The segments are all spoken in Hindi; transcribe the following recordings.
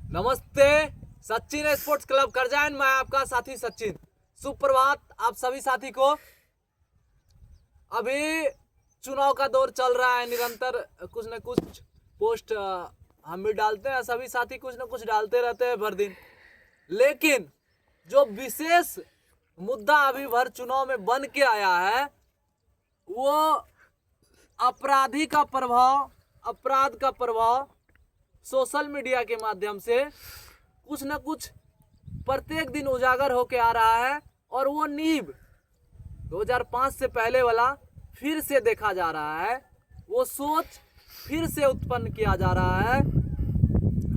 नमस्ते। सचिन स्पोर्ट्स क्लब करजाइन, मैं आपका साथी सचिन। सुप्रभात आप सभी साथी को। अभी चुनाव का दौर चल रहा है, निरंतर कुछ न कुछ पोस्ट हम भी डालते हैं, सभी साथी कुछ न कुछ डालते रहते हैं भर दिन। लेकिन जो विशेष मुद्दा अभी भर चुनाव में बन के आया है वो अपराध का प्रभाव सोशल मीडिया के माध्यम से कुछ न कुछ प्रत्येक दिन उजागर होके आ रहा है। और वो नींव 2005 से पहले वाला फिर से देखा जा रहा है, वो सोच फिर से उत्पन्न किया जा रहा है।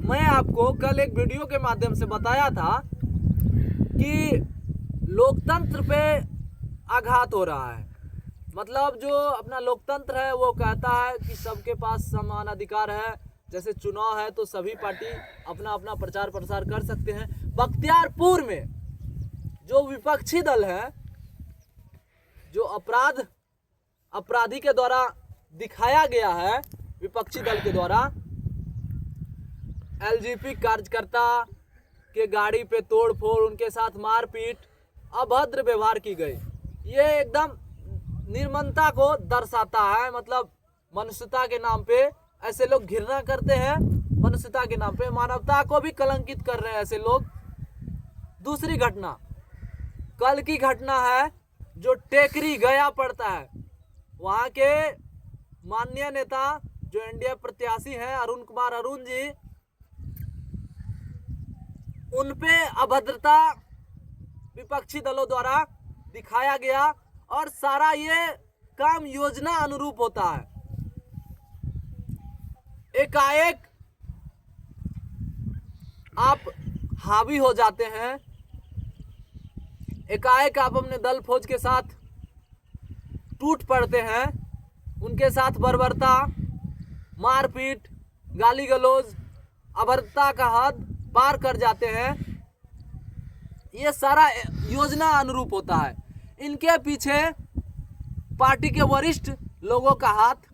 मैं आपको कल एक वीडियो के माध्यम से बताया था कि लोकतंत्र पे आघात हो रहा है। मतलब जो अपना लोकतंत्र है वो कहता है कि सबके पास समान अधिकार है, जैसे चुनाव है तो सभी पार्टी अपना अपना प्रचार प्रसार कर सकते हैं। बख्तियारपुर में जो विपक्षी दल है, जो अपराधी के द्वारा दिखाया गया है, विपक्षी दल के द्वारा एलजीपी कार्यकर्ता के गाड़ी पे तोड़ फोड़, उनके साथ मारपीट, अभद्र व्यवहार की गई। ये एकदम निर्ममता को दर्शाता है। मतलब मनुष्यता के नाम पे ऐसे लोग घृणा करते हैं, मनुष्यता के नाम पे मानवता को भी कलंकित कर रहे हैं ऐसे लोग। दूसरी घटना कल की घटना है जो टेकरी गया पड़ता है, वहां के माननीय नेता जो एनडीए प्रत्याशी हैं अरुण कुमार अरुण जी, उनपे अभद्रता विपक्षी दलों द्वारा दिखाया गया और सारा ये काम योजना अनुरूप होता है। एकाएक आप हावी हो जाते हैं, एकाएक आप अपने दल फौज के साथ टूट पड़ते हैं, उनके साथ बर्बरता, मारपीट, गाली गलौज, अभद्रता का हद पार कर जाते हैं। ये सारा योजना अनुरूप होता है। इनके पीछे पार्टी के वरिष्ठ लोगों का हाथ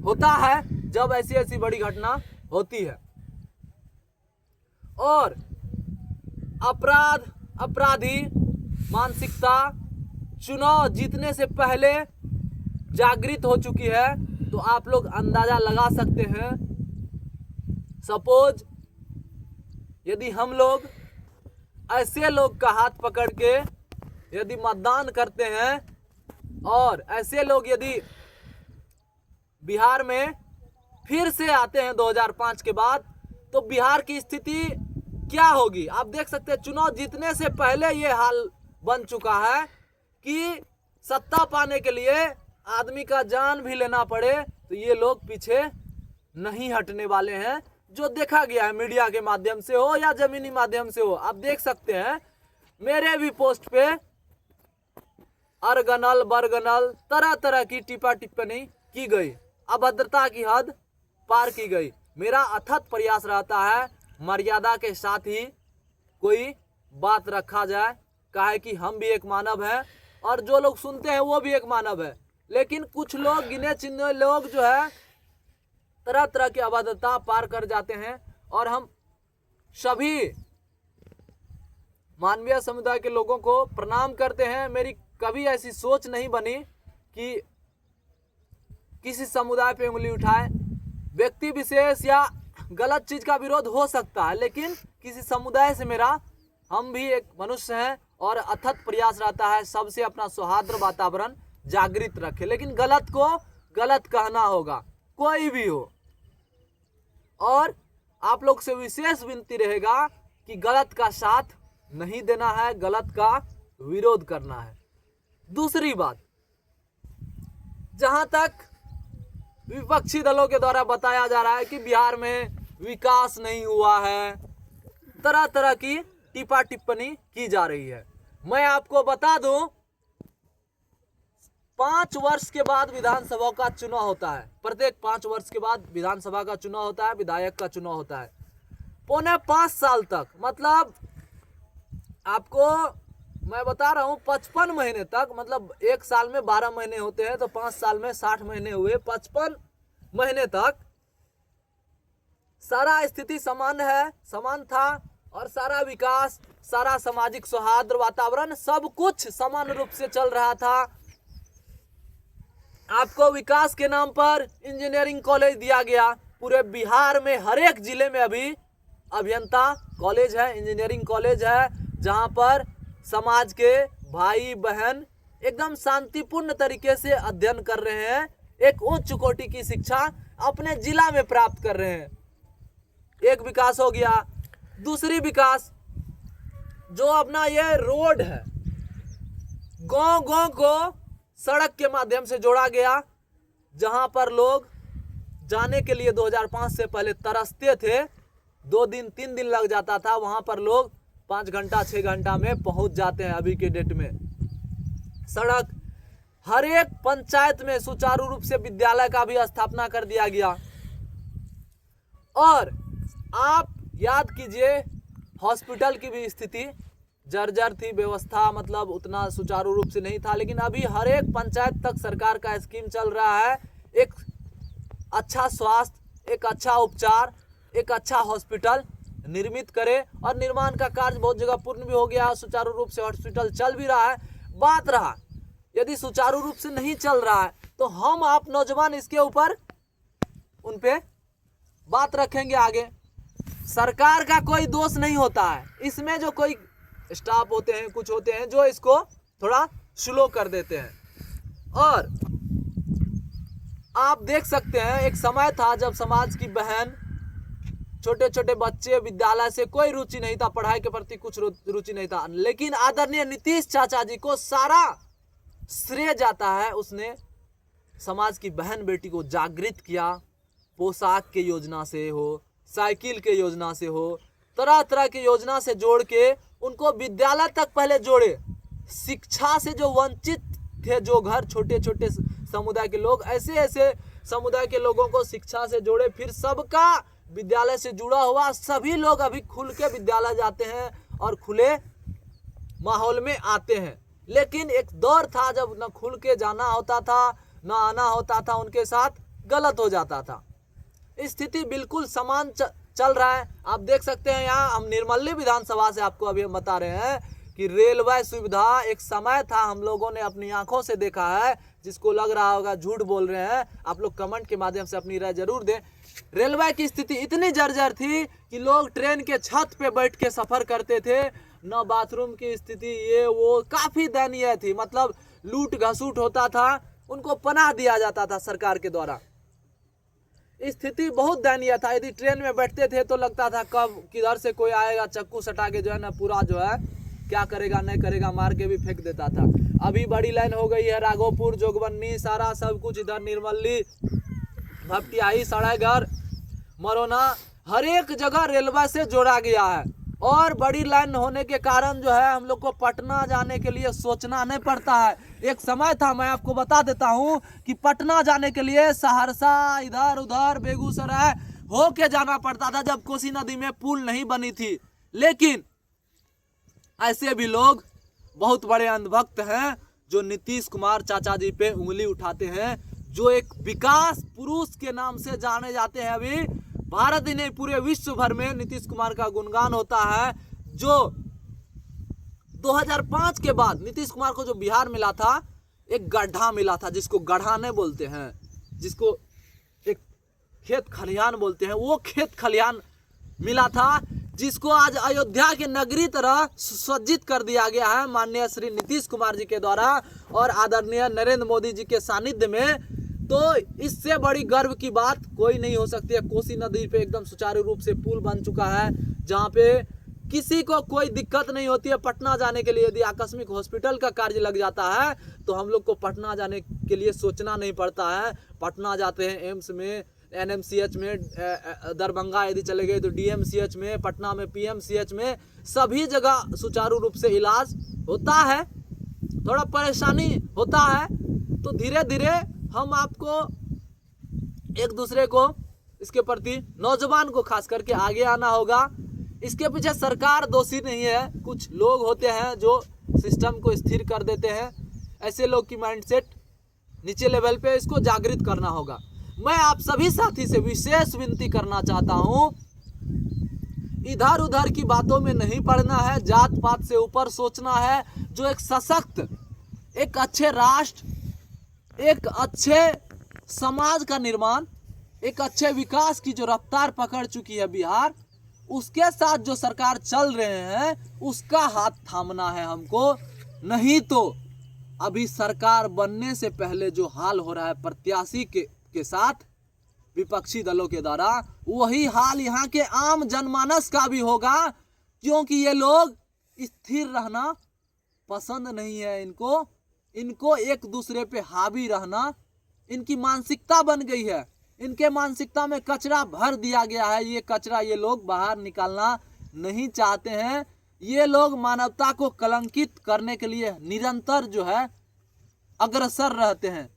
होता है जब ऐसी ऐसी बड़ी घटना होती है। और अपराधी मानसिकता चुनाव जीतने से पहले जागृत हो चुकी है। तो आप लोग अंदाजा लगा सकते हैं, सपोज यदि हम लोग ऐसे लोग का हाथ पकड़ के यदि मतदान करते हैं और ऐसे लोग यदि बिहार में फिर से आते हैं 2005 के बाद, तो बिहार की स्थिति क्या होगी आप देख सकते हैं। चुनाव जीतने से पहले ये हाल बन चुका है कि सत्ता पाने के लिए आदमी का जान भी लेना पड़े तो ये लोग पीछे नहीं हटने वाले हैं। जो देखा गया है मीडिया के माध्यम से हो या जमीनी माध्यम से हो, आप देख सकते हैं मेरे भी पोस्ट पे अरगनल बरगनल तरह तरह की टिप्पा टिप्पणी की गई, अभद्रता की हद पार की गई। मेरा अथक प्रयास रहता है मर्यादा के साथ ही कोई बात रखा जाए, काहे कि हम भी एक मानव हैं और जो लोग सुनते हैं वो भी एक मानव है। लेकिन कुछ लोग, गिने चुने लोग जो है तरह तरह की अभद्रता पार कर जाते हैं। और हम सभी मानवीय समुदाय के लोगों को प्रणाम करते हैं। मेरी कभी ऐसी सोच नहीं बनी कि किसी समुदाय पे उंगली उठाए। व्यक्ति विशेष या गलत चीज का विरोध हो सकता है, लेकिन किसी समुदाय से मेरा, हम भी एक मनुष्य हैं और अथक प्रयास रहता है सबसे अपना सौहार्द वातावरण जागृत रखे। लेकिन गलत को गलत कहना होगा, कोई भी हो। और आप लोग से विशेष विनती रहेगा कि गलत का साथ नहीं देना है, गलत का विरोध करना है। दूसरी बात, जहां तक विपक्षी दलों के द्वारा बताया जा रहा है कि बिहार में विकास नहीं हुआ है, तरह तरह की टिप्पा टिप्पणी की जा रही है। मैं आपको बता दूं, 5 वर्ष के बाद विधानसभा का चुनाव होता है। प्रत्येक 5 वर्ष के बाद विधानसभा का चुनाव होता है, विधायक का चुनाव होता है। पौने 5 साल तक, मतलब आपको मैं बता रहा हूं 55 महीने तक, मतलब एक साल में 12 महीने होते हैं तो 5 साल में 60 महीने हुए, 55 महीने तक सारा स्थिति समान है, समान था और सारा विकास, सारा सामाजिक सौहार्द, वातावरण सब कुछ समान रूप से चल रहा था। आपको विकास के नाम पर इंजीनियरिंग कॉलेज दिया गया। पूरे बिहार में हर एक जिले में अभी अभियंता कॉलेज है, इंजीनियरिंग कॉलेज है, जहां पर समाज के भाई बहन एकदम शांतिपूर्ण तरीके से अध्ययन कर रहे हैं, एक उच्च कोटि की शिक्षा अपने जिला में प्राप्त कर रहे हैं। एक विकास हो गया। दूसरी विकास, जो अपना ये रोड है, गांव गांव को सड़क के माध्यम से जोड़ा गया, जहां पर लोग जाने के लिए 2005 से पहले तरसते थे, 2 दिन 3 दिन लग जाता था, वहां पर लोग 5 घंटा 6 घंटा में पहुंच जाते हैं। अभी के डेट में सड़क, हर एक पंचायत में सुचारू रूप से विद्यालय का भी स्थापना कर दिया गया। और आप याद कीजिए, हॉस्पिटल की भी स्थिति जर्जर थी, व्यवस्था मतलब उतना सुचारू रूप से नहीं था, लेकिन अभी हर एक पंचायत तक सरकार का स्कीम चल रहा है, एक अच्छा स्वास्थ्य, एक अच्छा उपचार, एक अच्छा हॉस्पिटल निर्मित करे। और निर्माण का कार्य बहुत जगह पूर्ण भी हो गया, सुचारू रूप से हॉस्पिटल चल भी रहा है। बात रहा, यदि सुचारू रूप से नहीं चल रहा है तो हम आप नौजवान इसके ऊपर उन पे बात रखेंगे आगे। सरकार का कोई दोष नहीं होता है इसमें, जो कोई स्टाफ होते हैं, कुछ होते हैं जो इसको थोड़ा स्लो कर देते हैं। और आप देख सकते हैं, एक समय था जब समाज की बहन, छोटे छोटे बच्चे, विद्यालय से कोई रुचि नहीं था, पढ़ाई के प्रति कुछ रुचि नहीं था, लेकिन आदरणीय नीतीश चाचा जी को सारा श्रेय जाता है। उसने समाज की बहन बेटी को जागृत किया, पोशाक के योजना से हो, साइकिल के योजना से हो, तरह तरह की योजना से जोड़ के उनको विद्यालय तक पहले जोड़े। शिक्षा से जो वंचित थे, जो घर, छोटे छोटे समुदाय के लोग, ऐसे ऐसे समुदाय के लोगों को शिक्षा से जोड़े, फिर सबका विद्यालय से जुड़ा हुआ सभी लोग अभी खुल के विद्यालय जाते हैं और खुले माहौल में आते हैं। लेकिन एक दौर था जब न खुल के जाना होता था, न आना होता था, उनके साथ गलत हो जाता था। स्थिति बिल्कुल समान चल रहा है। आप देख सकते हैं, यहाँ हम निर्मली विधानसभा से आपको अभी बता रहे हैं कि रेलवे सुविधा, एक समय था, हम लोगों ने अपनी आंखों से देखा है, जिसको लग रहा होगा झूठ बोल रहे हैं, आप लोग कमेंट के माध्यम से अपनी राय जरूर दें। रेलवे की स्थिति इतनी जर्जर थी कि लोग ट्रेन के छत पे बैठ के सफर करते थे, न बाथरूम की स्थिति, ये वो काफी दयनीय थी। मतलब लूट घसूट होता था, उनको पनाह दिया जाता था सरकार के द्वारा। स्थिति बहुत दयनीय था। यदि ट्रेन में बैठते थे तो लगता था कब किधर से कोई आएगा, चक्कू सटा के जो है ना पूरा जो है क्या करेगा नहीं करेगा मार के भी फेंक देता था। अभी बड़ी लाइन हो गई है, राघोपुर, जोगबन्नी, सारा सब कुछ इधर, निर्मली, भपटियाही, सड़ाईगढ़, मरोना, हर एक जगह रेलवे से जोड़ा गया है। और बड़ी लाइन होने के कारण जो है हम लोग को पटना जाने के लिए सोचना नहीं पड़ता है। एक समय था, मैं आपको बता देता हूँ, कि पटना जाने के लिए सहरसा, इधर उधर, बेगूसराय हो के जाना पड़ता था, जब कोसी नदी में पुल नहीं बनी थी। लेकिन ऐसे भी लोग बहुत बड़े अंधभक्त हैं जो नीतीश कुमार चाचा जी पे उंगली उठाते हैं, जो एक विकास पुरुष के नाम से जाने जाते हैं। अभी भारत ही नहीं, पूरे विश्व भर में नीतीश कुमार का गुणगान होता है। जो 2005 के बाद नीतीश कुमार को जो बिहार मिला था, एक गड्ढा मिला था, जिसको गढ़ाने बोलते हैं, जिसको एक खेत खलिहान बोलते हैं, वो खेत खलिहान मिला था, जिसको आज अयोध्या के नगरी तरह सुसज्जित कर दिया गया है माननीय श्री नीतीश कुमार जी के द्वारा और आदरणीय नरेंद्र मोदी जी के सानिध्य में। तो इससे बड़ी गर्व की बात कोई नहीं हो सकती है। कोसी नदी पे एकदम सुचारू रूप से पुल बन चुका है, जहाँ पे किसी को कोई दिक्कत नहीं होती है पटना जाने के लिए। यदि आकस्मिक हॉस्पिटल का कार्य लग जाता है तो हम लोग को पटना जाने के लिए सोचना नहीं पड़ता है। पटना जाते हैं, एम्स में, NMCH में, दरभंगा यदि चले गए तो DMCH में, पटना में PMCH में, सभी जगह सुचारू रूप से इलाज होता है। थोड़ा परेशानी होता है तो धीरे धीरे हम आपको एक दूसरे को इसके प्रति, नौजवान को खास करके आगे आना होगा। इसके पीछे सरकार दोषी नहीं है, कुछ लोग होते हैं जो सिस्टम को स्थिर कर देते हैं। ऐसे लोग की माइंडसेट नीचे लेवल पे इसको जागृत करना होगा। मैं आप सभी साथी से विशेष विनती करना चाहता हूं, इधर उधर की बातों में नहीं पड़ना है, जात पात से ऊपर सोचना है। जो एक सशक्त, एक अच्छे राष्ट्र, एक अच्छे समाज का निर्माण, एक अच्छे विकास की जो रफ्तार पकड़ चुकी है बिहार, उसके साथ जो सरकार चल रहे हैं उसका हाथ थामना है हमको। नहीं तो अभी सरकार बनने से पहले जो हाल हो रहा है प्रत्याशी के साथ विपक्षी दलों के द्वारा, वही हाल यहाँ के आम जनमानस का भी होगा, क्योंकि ये लोग स्थिर रहना पसंद नहीं है। इनको एक दूसरे पे हावी रहना इनकी मानसिकता बन गई है। इनके मानसिकता में कचरा भर दिया गया है। ये कचरा ये लोग बाहर निकालना नहीं चाहते हैं। ये लोग मानवता को कलंकित करने के लिए निरंतर जो है अग्रसर रहते हैं।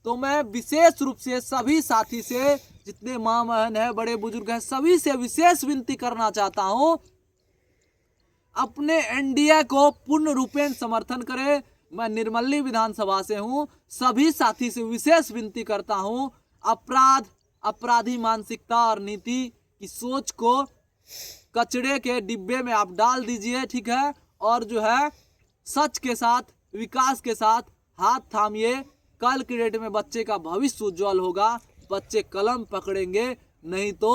तो मैं विशेष रूप से सभी साथी से, जितने माँ बहन है, बड़े बुजुर्ग हैं, सभी से विशेष विनती करना चाहता हूं, अपने एनडीए को पूर्ण रूपेण समर्थन करें। मैं निर्मली विधानसभा से हूं, सभी साथी से विशेष विनती करता हूं, अपराधी मानसिकता और नीति की सोच को कचड़े के डिब्बे में आप डाल दीजिए, ठीक है। और जो है सच के साथ, विकास के साथ हाथ थामिए। कल की डेट में बच्चे का भविष्य उज्जवल होगा। बच्चे कलम पकड़ेंगे, नहीं तो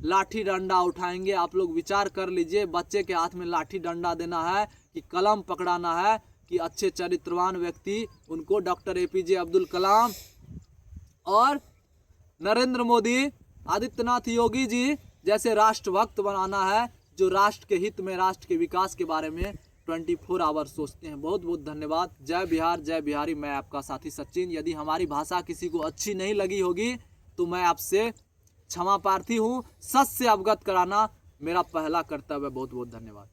लाठी डंडा उठाएंगे। आप लोग विचार कर लीजिए, बच्चे के हाथ में लाठी डंडा देना है कि कलम पकड़ाना है, कि अच्छे चरित्रवान व्यक्ति उनको डॉक्टर एपीजे अब्दुल कलाम और नरेंद्र मोदी, आदित्यनाथ योगी जी जैसे राष्ट्रभक्त बनाना है, जो राष्ट्र के हित में, राष्ट्र के विकास के बारे में 24 आवर सोचते हैं। बहुत बहुत धन्यवाद। जय बिहार, जय बिहारी। मैं आपका साथी सचिन। यदि हमारी भाषा किसी को अच्छी नहीं लगी होगी तो मैं आपसे क्षमा प्रार्थी हूँ। सच से अवगत कराना मेरा पहला कर्तव्य है। बहुत बहुत धन्यवाद।